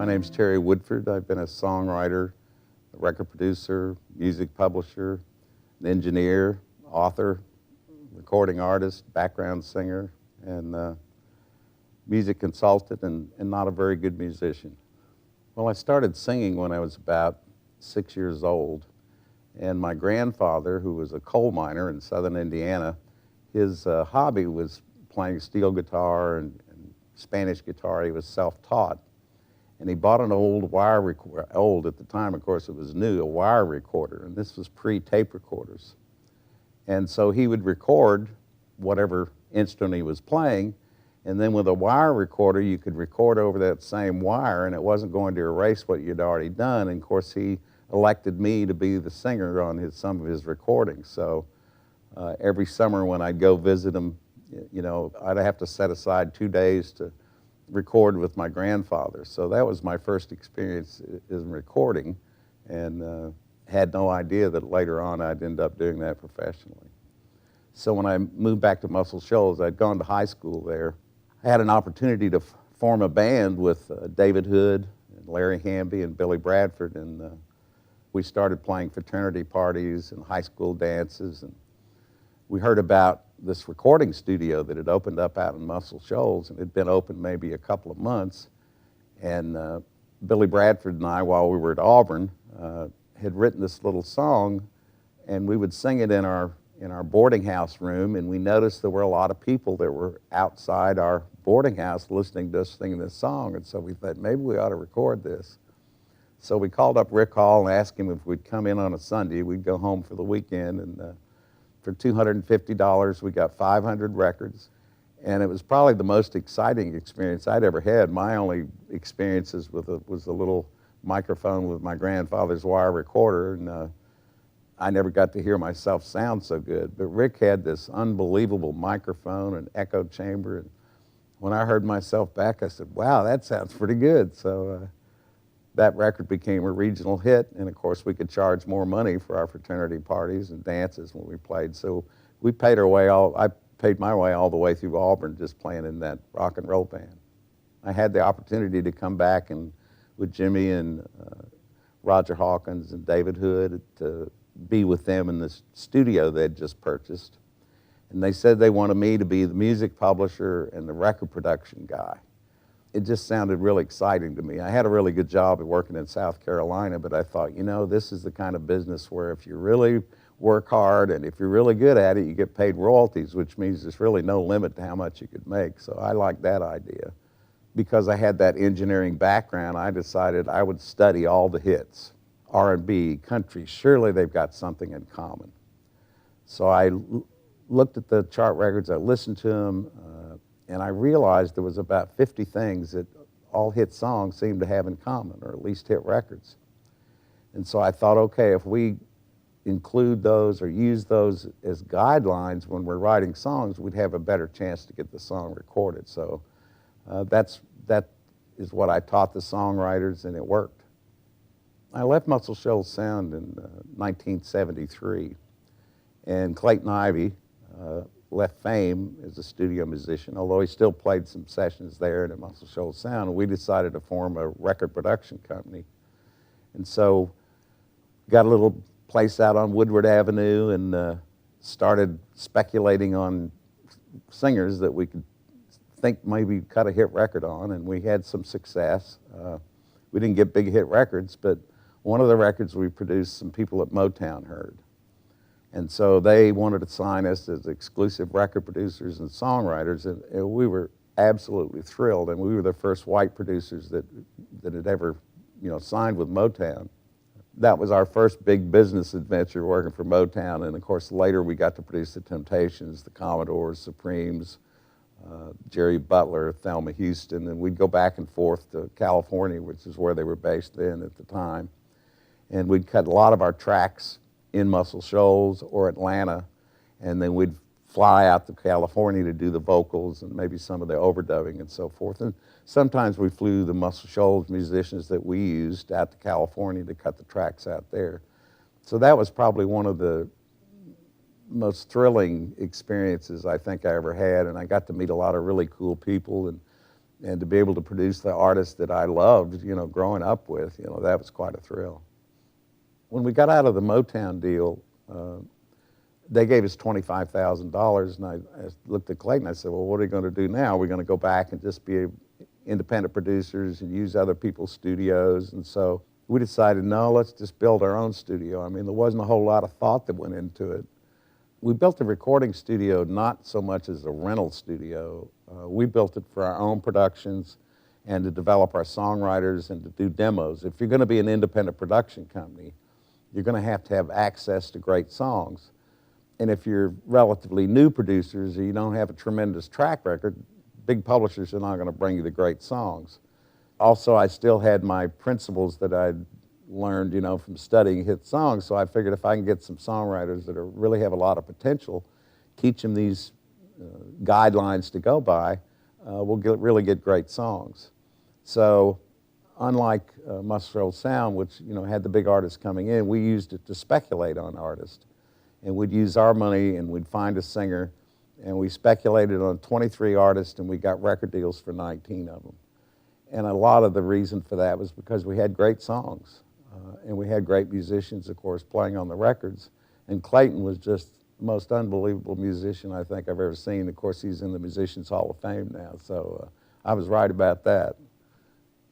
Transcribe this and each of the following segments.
name's Terry Woodford. I've been a songwriter, a record producer, music publisher, an engineer, author, recording artist, background singer, and music consultant, and not a very good musician. Well, I started singing when I was about 6 years old, and my grandfather, who was a coal miner in southern Indiana, his hobby was playing steel guitar and Spanish guitar. He was self-taught. And he bought an old wire recorder, old at the time, of course it was new, a wire recorder, and this was pre-tape recorders. And so he would record whatever instrument he was playing, and then with a wire recorder you could record over that same wire, and it wasn't going to erase what you'd already done. And of course he elected me to be the singer on some of his recordings. So every summer when I'd go visit him, you know, I'd have to set aside 2 days to record with my grandfather. So that was my first experience in recording, and had no idea that later on I'd end up doing that professionally. So when I moved back to Muscle Shoals, I'd gone to high school there. I had an opportunity to form a band with David Hood and Larry Hamby and Billy Bradford, and we started playing fraternity parties and high school dances. And we heard about this recording studio that had opened up out in Muscle Shoals, and it had been open maybe a couple of months. And Billy Bradford and I, while we were at Auburn, had written this little song, and we would sing it in our boarding house room, and we noticed there were a lot of people that were outside our boarding house listening to us singing this song. And so we thought, maybe we ought to record this. So we called up Rick Hall and asked him if we'd come in on a Sunday. We'd go home for the weekend, and for $250, we got 500 records, and it was probably the most exciting experience I'd ever had. My only experiences with it was a little microphone with my grandfather's wire recorder, and I never got to hear myself sound so good. But Rick had this unbelievable microphone and echo chamber, and when I heard myself back, I said, wow, that sounds pretty good. So that record became a regional hit, and of course we could charge more money for our fraternity parties and dances when we played. So we paid our way I paid my way all the way through Auburn just playing in that rock and roll band. I had the opportunity to come back and with Jimmy and Roger Hawkins and David Hood to be with them in this studio they'd just purchased. And they said they wanted me to be the music publisher and the record production guy. It just sounded really exciting to me. I had a really good job at working in South Carolina, but I thought, you know, this is the kind of business where if you really work hard and if you're really good at it, you get paid royalties, which means there's really no limit to how much you could make. So I liked that idea. Because I had that engineering background, I decided I would study all the hits, R&B, country. Surely they've got something in common. So I looked at the chart records, I listened to them, and I realized there was about 50 things that all hit songs seem to have in common, or at least hit records. And so I thought, okay, if we include those or use those as guidelines when we're writing songs, we'd have a better chance to get the song recorded. So that is what I taught the songwriters, and it worked. I left Muscle Shoals Sound in 1973, and Clayton Ivey left Fame as a studio musician, although he still played some sessions there at Muscle Shoals Sound, and we decided to form a record production company. And so got a little place out on Woodward Avenue and started speculating on singers that we could think maybe cut a hit record on, and we had some success. We didn't get big hit records, but one of the records we produced, some people at Motown heard. And so they wanted to sign us as exclusive record producers and songwriters, and we were absolutely thrilled. And we were the first white producers that had ever, you know, signed with Motown. That was our first big business adventure, working for Motown. And of course, later we got to produce the Temptations, the Commodores, Supremes, Jerry Butler, Thelma Houston, and we'd go back and forth to California, which is where they were based then at the time. And we'd cut a lot of our tracks in Muscle Shoals or Atlanta, and then we'd fly out to California to do the vocals and maybe some of the overdubbing and so forth. And sometimes we flew the Muscle Shoals musicians that we used out to California to cut the tracks out there. So that was probably one of the most thrilling experiences I think I ever had, and I got to meet a lot of really cool people, and And to be able to produce the artists that I loved, growing up with, that was quite a thrill. When we got out of the Motown deal, they gave us $25,000, and I looked at Clayton. I said, well, what are we going to do now? Are we going to go back and just be independent producers and use other people's studios? And so we decided, no, let's just build our own studio. I mean, there wasn't a whole lot of thought that went into it. We built a recording studio not so much as a rental studio. We built it for our own productions and to develop our songwriters and to do demos. If you're going to be an independent production company, you're going to have access to great songs. And if you're relatively new producers or you don't have a tremendous track record, big publishers are not going to bring you the great songs. Also, I still had my principles that I'd learned, from studying hit songs, so I figured if I can get some songwriters that really have a lot of potential, teach them these guidelines to go by, we'll really get great songs. So unlike Muscle Shoals Sound, which had the big artists coming in, we used it to speculate on artists. And we'd use our money and we'd find a singer, and we speculated on 23 artists and we got record deals for 19 of them. And a lot of the reason for that was because we had great songs and we had great musicians, of course, playing on the records. And Clayton was just the most unbelievable musician I think I've ever seen. Of course, he's in the Musicians Hall of Fame now, so I was right about that.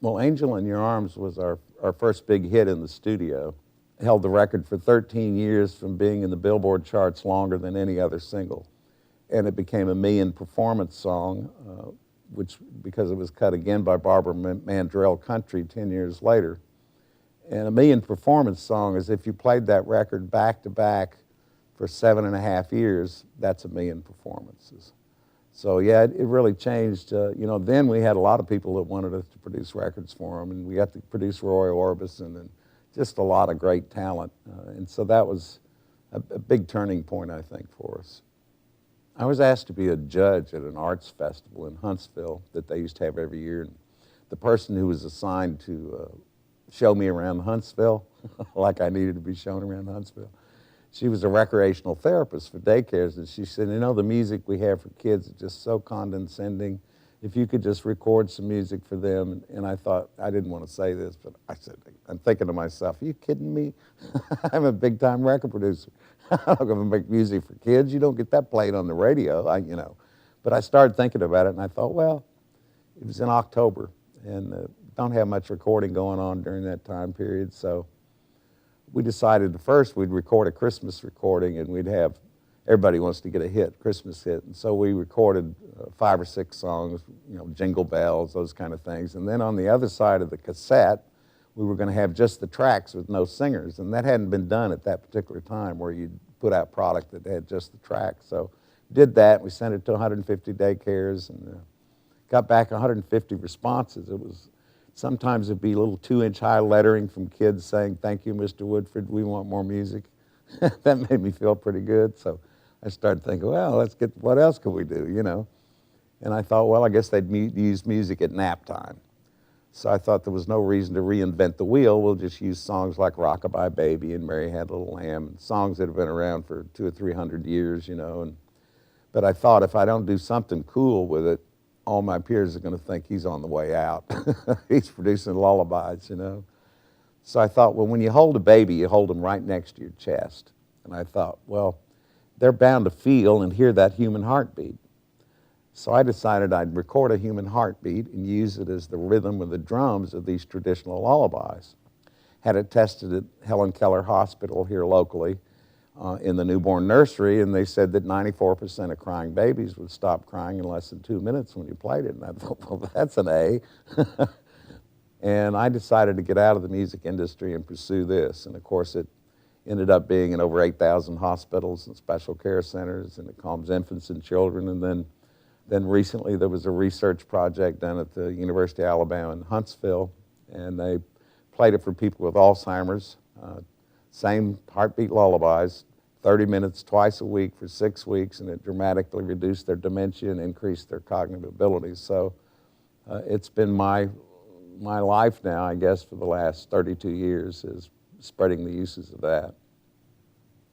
Well, Angel in Your Arms was our first big hit in the studio. Held the record for 13 years from being in the Billboard charts longer than any other single. And it became a million performance song, because it was cut again by Barbara Mandrell Country 10 years later. And a million performance song is if you played that record back to back for 7.5 years, that's a million performances. So yeah, it really changed. Then we had a lot of people that wanted us to produce records for them, and we got to produce Roy Orbison and just a lot of great talent. And so that was a big turning point, I think, for us. I was asked to be a judge at an arts festival in Huntsville that they used to have every year. And the person who was assigned to show me around Huntsville, like I needed to be shown around Huntsville, she was a recreational therapist for daycares, and she said, the music we have for kids is just so condescending. If you could just record some music for them. And I thought, I didn't want to say this, but I said, I'm thinking to myself, are you kidding me? I'm a big-time record producer. I'm not going to make music for kids. You don't get that played on the radio, But I started thinking about it, and I thought, well, it was in October, and don't have much recording going on during that time period, so we decided first we'd record a Christmas recording, and we'd have everybody wants to get a hit, Christmas hit. And so we recorded 5 or 6 songs, Jingle Bells, those kind of things. And then on the other side of the cassette, we were going to have just the tracks with no singers. And that hadn't been done at that particular time, where you'd put out product that had just the tracks. So did that. We sent it to 150 daycares and got back 150 responses. Sometimes it'd be a little 2-inch high lettering from kids saying, "Thank you, Mr. Woodford, we want more music." That made me feel pretty good. So I started thinking, well, what else could we do, And I thought, well, I guess they'd use music at nap time. So I thought there was no reason to reinvent the wheel. We'll just use songs like Rockabye Baby and Mary Had a Little Lamb, and songs that have been around for 200 or 300 years, But I thought if I don't do something cool with it, all my peers are going to think he's on the way out. He's producing lullabies, So I thought, well, when you hold a baby, you hold them right next to your chest. And I thought, well, they're bound to feel and hear that human heartbeat. So I decided I'd record a human heartbeat and use it as the rhythm of the drums of these traditional lullabies. Had it tested at Helen Keller Hospital here locally in the newborn nursery, and they said that 94% of crying babies would stop crying in less than 2 minutes when you played it. And I thought, well, that's an A. And I decided to get out of the music industry and pursue this. And of course, it ended up being in over 8,000 hospitals and special care centers, and it calms infants and children. And then recently there was a research project done at the University of Alabama in Huntsville, and they played it for people with Alzheimer's, same heartbeat lullabies, 30 minutes twice a week for 6 weeks, and it dramatically reduced their dementia and increased their cognitive abilities. So it's been my life now, I guess, for the last 32 years, is spreading the uses of that.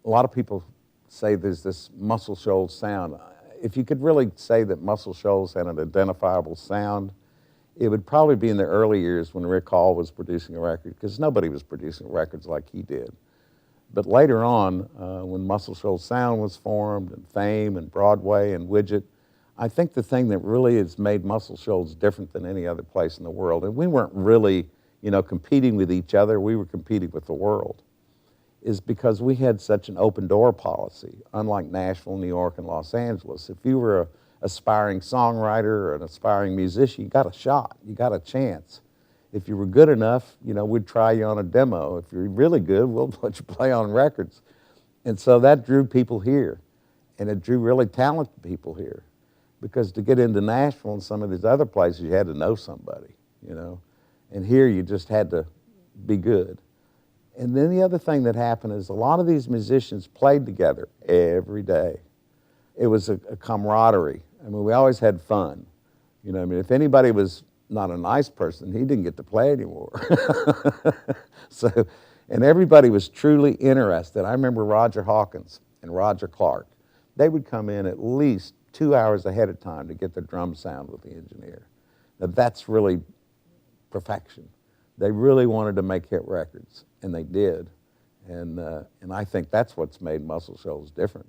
A lot of people say there's this Muscle Shoals sound. If you could really say that Muscle Shoals had an identifiable sound, it would probably be in the early years when Rick Hall was producing a record, because nobody was producing records like he did. But later on, when Muscle Shoals Sound was formed, and Fame, and Broadway, and Widget, I think the thing that really has made Muscle Shoals different than any other place in the world, and we weren't really, competing with each other, we were competing with the world, is because we had such an open door policy, unlike Nashville, New York, and Los Angeles. If you were an aspiring songwriter or an aspiring musician, you got a shot, you got a chance. If you were good enough, we'd try you on a demo. If you're really good, we'll let you play on records. And so that drew people here, and it drew really talented people here. Because to get into Nashville and some of these other places, you had to know somebody, And here you just had to be good. And then the other thing that happened is a lot of these musicians played together every day. It was a camaraderie. I mean, we always had fun. If anybody was not a nice person, he didn't get to play anymore. And everybody was truly interested. I remember Roger Hawkins and Roger Clark. They would come in at least 2 hours ahead of time to get the drum sound with the engineer. Now that's really perfection. They really wanted to make hit records, and they did. And I think that's what's made Muscle Shoals different.